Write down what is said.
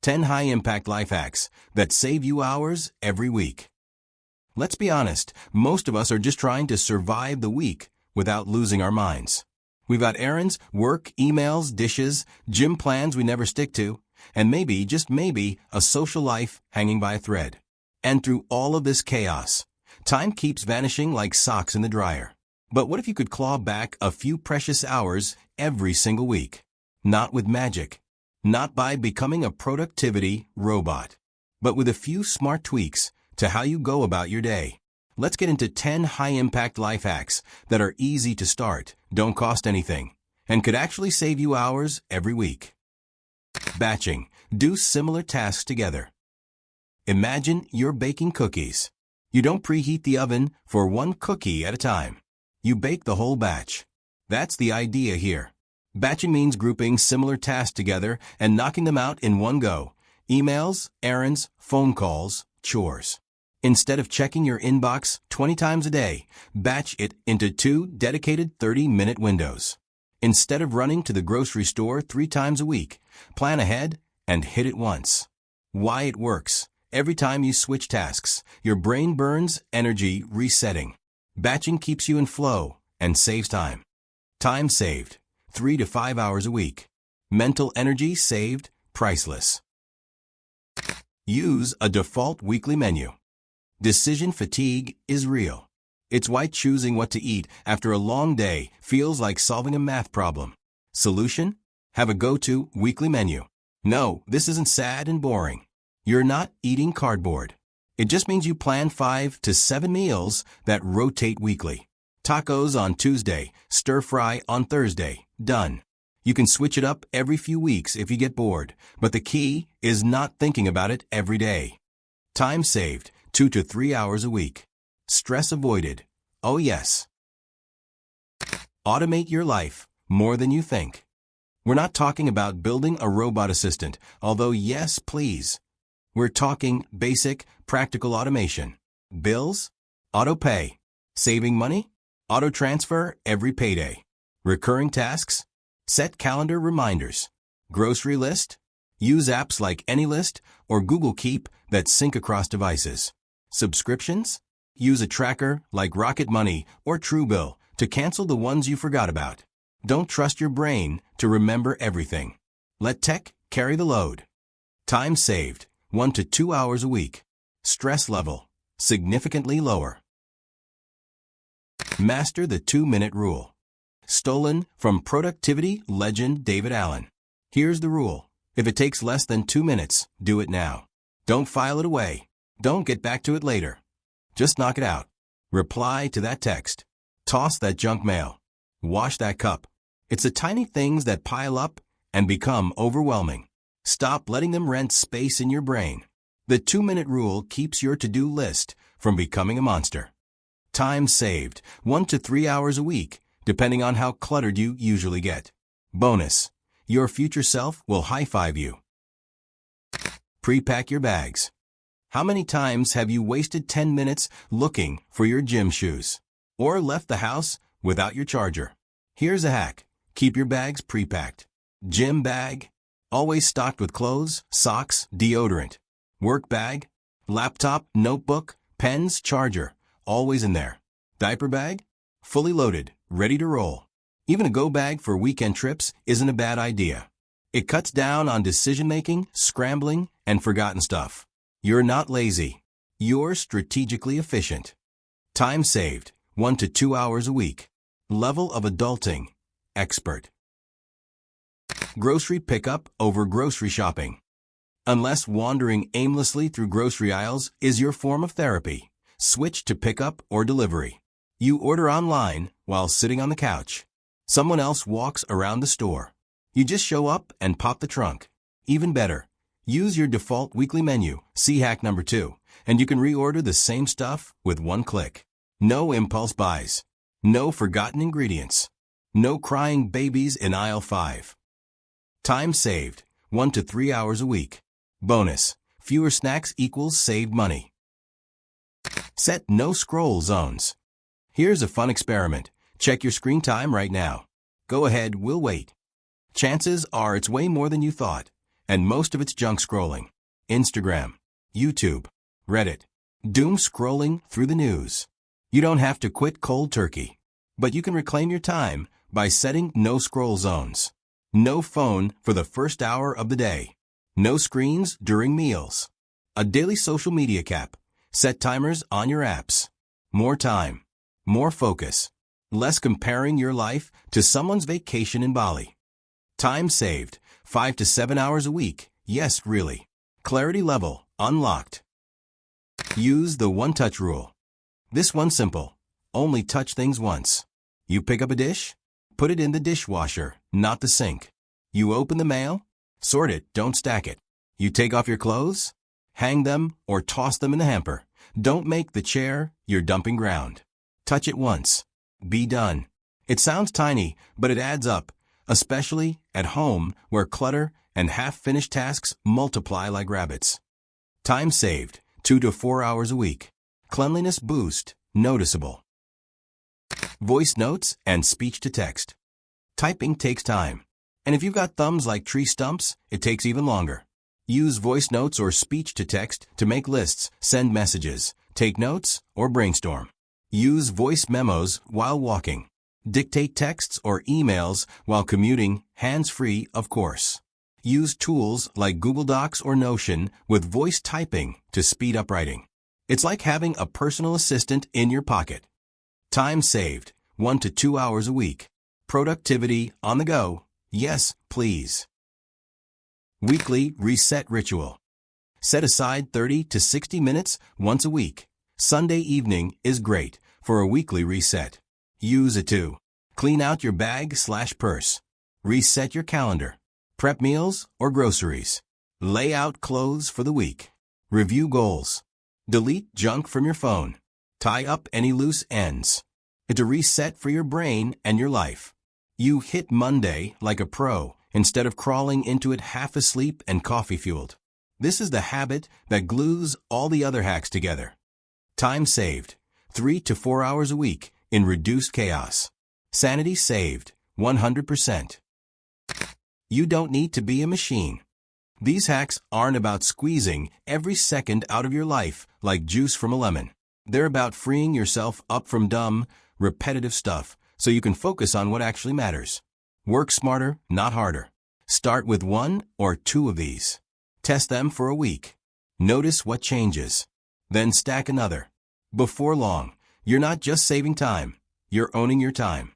10 high-impact life hacks that save you hours every week. Let's be honest, most of us are just trying to survive the week without losing our minds. We've got errands, work, emails, dishes, gym plans we never stick to, and maybe, just maybe, a social life hanging by a thread. And through all of this chaos, time keeps vanishing like socks in the dryer. But what if you could claw back a few precious hours every single week? Not with magic. Not by becoming a productivity robot, but with a few smart tweaks to how you go about your day. Let's get into 10 high-impact life hacks that are easy to start, don't cost anything, and could actually save you hours every week. Batching. Do similar tasks together. Imagine you're baking cookies. You don't preheat the oven for one cookie at a time. You bake the whole batch. That's the idea here. Batching means grouping similar tasks together and knocking them out in one go. Emails, errands, phone calls, chores. Instead of checking your inbox 20 times a day, batch it into 2 dedicated 30-minute windows. Instead of running to the grocery store 3 times a week, plan ahead and hit it once. Why it works. Every time you switch tasks, your brain burns energy resetting. Batching keeps you in flow and saves time. Time saved. 3 to 5 hours a week. Mental energy saved, priceless. Use a default weekly menu. Decision fatigue is real. It's why choosing what to eat after a long day feels like solving a math problem. Solution? Have a go-to weekly menu. No, this isn't sad and boring. You're not eating cardboard. It just means you plan 5 to 7 meals that rotate weekly. Tacos on Tuesday, stir fry on Thursday. Done. You can switch it up every few weeks if you get bored, but the key is not thinking about it every day. Time saved, 2 to 3 hours a week. Stress avoided. Oh yes. Automate your life more than you think. We're not talking about building a robot assistant, although yes, please. We're talking basic, practical automation. Bills? Auto pay. Saving money? Auto transfer every payday. Recurring tasks? Set calendar reminders. Grocery list? Use apps like AnyList or Google Keep that sync across devices. Subscriptions? Use a tracker like Rocket Money or Truebill to cancel the ones you forgot about. Don't trust your brain to remember everything. Let tech carry the load. Time saved, 1 to 2 hours a week. Stress level, significantly lower. Master the 2-minute rule. Stolen from productivity legend David Allen. Here's the rule. If it takes less than 2 minutes, do it now. Don't file it away. Don't get back to it later. Just knock it out. Reply to that text. Toss that junk mail. Wash that cup. It's the tiny things that pile up and become overwhelming. Stop letting them rent space in your brain. The 2-minute rule keeps your to-do list from becoming a monster. Time saved, 1 to 3 hours a week, depending on how cluttered you usually get. Bonus, your future self will high-five you. Pre-pack your bags. How many times have you wasted 10 minutes looking for your gym shoes? Or left the house without your charger? Here's a hack. Keep your bags pre-packed. Gym bag, always stocked with clothes, socks, deodorant. Work bag, laptop, notebook, pens, charger, always in there. Diaper bag, fully loaded, ready to roll. Even a go bag for weekend trips isn't a bad idea. It cuts down on decision-making, scrambling, and forgotten stuff. You're not lazy. You're strategically efficient. Time saved, 1 to 2 hours a week. Level of adulting, expert. Grocery pickup over grocery shopping. Unless wandering aimlessly through grocery aisles is your form of therapy, switch to pickup or delivery. You order online while sitting on the couch. Someone else walks around the store. You just show up and pop the trunk. Even better, use your default weekly menu, see hack number 2, and you can reorder the same stuff with one click. No impulse buys. No forgotten ingredients. No crying babies in aisle 5. Time saved, 1 to 3 hours a week. Bonus, fewer snacks equals saved money. Set no scroll zones. Here's a fun experiment. Check your screen time right now. Go ahead, we'll wait. Chances are it's way more than you thought. and most of it's junk scrolling. Instagram, YouTube, Reddit. Doom scrolling through the news. You don't have to quit cold turkey, but you can reclaim your time by setting no scroll zones. No phone for the first hour of the day. No screens during meals. A daily social media cap. Set timers on your apps. More time. More focus. Less comparing your life to someone's vacation in Bali. Time saved. 5 to 7 hours a week. Yes, really. Clarity level unlocked. Use the one-touch rule. This one's simple. Only touch things once. You pick up a dish? Put it in the dishwasher, not the sink. You open the mail? Sort it, don't stack it. You take off your clothes? Hang them or toss them in the hamper. Don't make the chair your dumping ground. Touch it once. Be done. It sounds tiny, but it adds up, especially at home where clutter and half-finished tasks multiply like rabbits. Time saved, 2 to 4 hours a week. Cleanliness boost, noticeable. Voice notes and speech to text. Typing takes time. And if you've got thumbs like tree stumps, it takes even longer. Use voice notes or speech to text to make lists, send messages, take notes, or brainstorm. Use voice memos while walking. Dictate texts or emails while commuting, hands-free, of course. Use tools like Google Docs or Notion with voice typing to speed up writing. It's like having a personal assistant in your pocket. Time saved, 1 to 2 hours a week. Productivity on the go. Yes, please. Weekly reset ritual. Set aside 30 to 60 minutes once a week. Sunday evening is great for a weekly reset. Use it to clean out your bag/purse. Reset your calendar. Prep meals or groceries. Lay out clothes for the week. Review goals. Delete junk from your phone. Tie up any loose ends. It's a reset for your brain and your life. You hit Monday like a pro instead of crawling into it half asleep and coffee-fueled. This is the habit that glues all the other hacks together. Time saved, 3 to 4 hours a week in reduced chaos. Sanity saved, 100%. You don't need to be a machine. These hacks aren't about squeezing every second out of your life like juice from a lemon. They're about freeing yourself up from dumb, repetitive stuff so you can focus on what actually matters. Work smarter, not harder. Start with 1 or 2 of these. Test them for a week. Notice what changes. Then stack another. Before long, you're not just saving time, you're owning your time.